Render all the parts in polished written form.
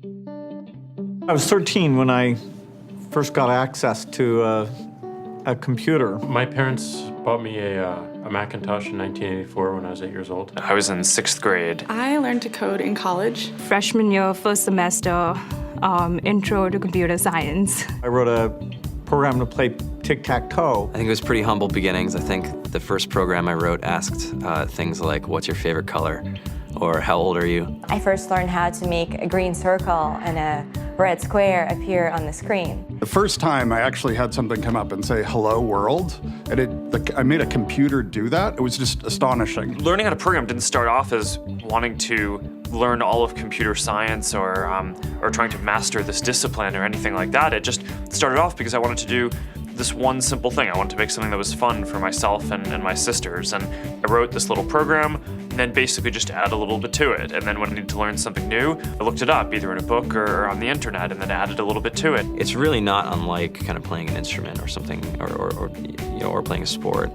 I was 13 when I first got access to a computer. My parents bought me a Macintosh in 1984 when I was 8 years old. I was in 6th grade. I learned to code in college. Freshman year, first semester, intro to computer science. I wrote a program to play tic-tac-toe. I think it was pretty humble beginnings. I think the first program I wrote asked things like, what's your favorite color? Or how old are you? I first learned how to make a green circle and a red square appear on the screen. The first time I actually had something come up and say, hello world, and I made a computer do that. It was just astonishing. Learning how to program didn't start off as wanting to learn all of computer science or trying to master this discipline or anything like that. It just started off because I wanted to do this one simple thing. I wanted to make something that was fun for myself and my sisters. And I wrote this little program and then basically just add a little bit to it. And then when I needed to learn something new, I looked it up either in a book or on the internet and then added a little bit to it. It's really not unlike kind of playing an instrument or something, or playing a sport.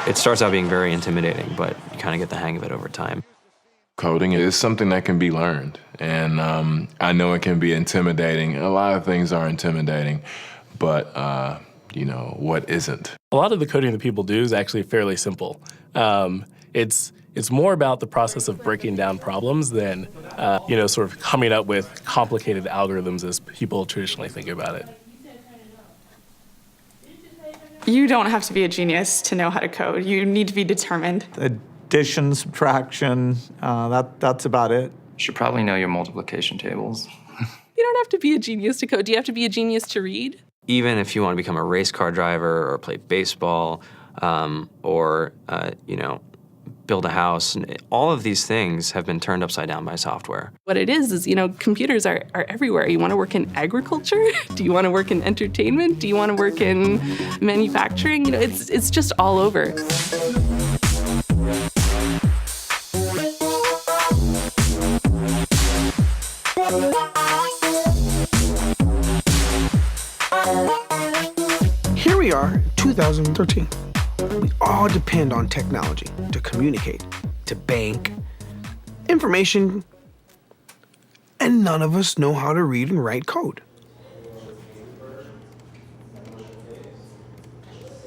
It starts out being very intimidating, but you kind of get the hang of it over time. Coding is something that can be learned, and I know it can be intimidating. A lot of things are intimidating, but what isn't? A lot of the coding that people do is actually fairly simple. It's more about the process of breaking down problems than sort of coming up with complicated algorithms as people traditionally think about it. You don't have to be a genius to know how to code. You need to be determined. Addition, subtraction, that's about it. You should probably know your multiplication tables. You don't have to be a genius to code. Do you have to be a genius to read? Even if you want to become a race car driver or play baseball or build a house, all of these things have been turned upside down by software. What it is computers are everywhere. You want to work in agriculture? Do you want to work in entertainment? Do you want to work in manufacturing? It's just all over. Here we are, 2013. We all depend on technology to communicate, to bank, information, and none of us know how to read and write code.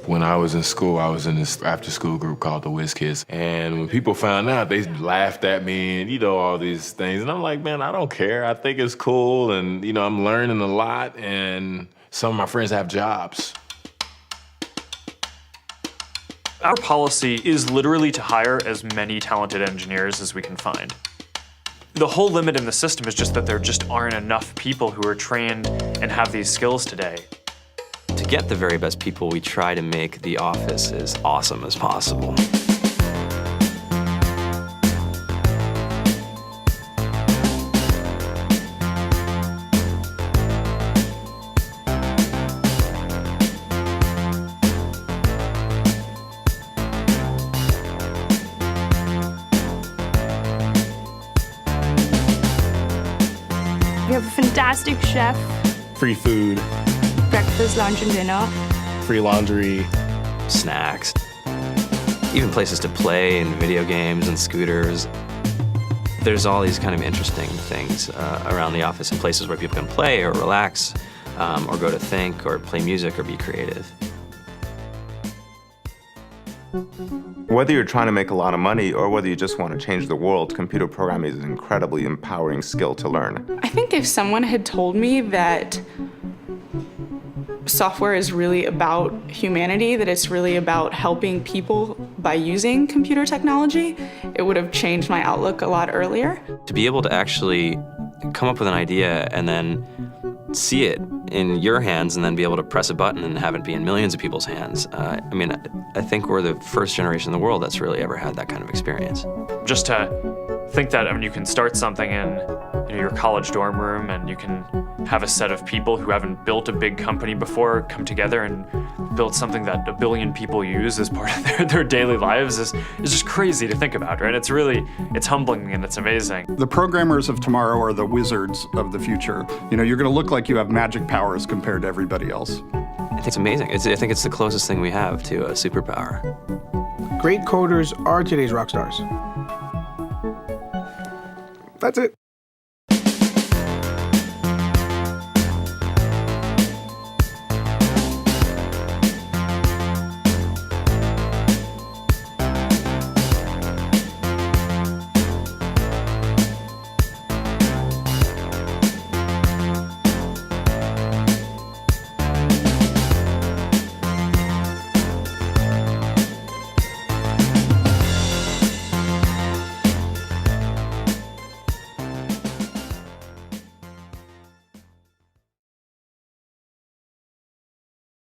When I was in school, I was in this after-school group called the Whiz Kids. And when people found out, they laughed at me and, all these things. And I'm like, man, I don't care. I think it's cool. And, I'm learning a lot. And some of my friends have jobs. Our policy is literally to hire as many talented engineers as we can find. The whole limit in the system is just that there just aren't enough people who are trained and have these skills today. To get the very best people, we try to make the office as awesome as possible. We have a fantastic chef. Free food, Breakfast, lunch, and dinner. free laundry, snacks, even places to play and video games and scooters. There's all these kind of interesting things around the office and places where people can play or relax or go to think or play music or be creative. Whether you're trying to make a lot of money or whether you just want to change the world, computer programming is an incredibly empowering skill to learn. I think if someone had told me that software is really about humanity, that it's really about helping people by using computer technology, it would have changed my outlook a lot earlier. To be able to actually come up with an idea and then see it in your hands and then be able to press a button and have it be in millions of people's hands. I think we're the first generation in the world that's really ever had that kind of experience. Just to think that, you can start something in your college dorm room and you can have a set of people who haven't built a big company before come together and build something that 1 billion people use as part of their daily lives is just crazy to think about, right? It's humbling and it's amazing. The programmers of tomorrow are the wizards of the future. You're going to look like you have magic powers compared to everybody else. I think it's amazing. I think it's the closest thing we have to a superpower. Great coders are today's rock stars. That's it.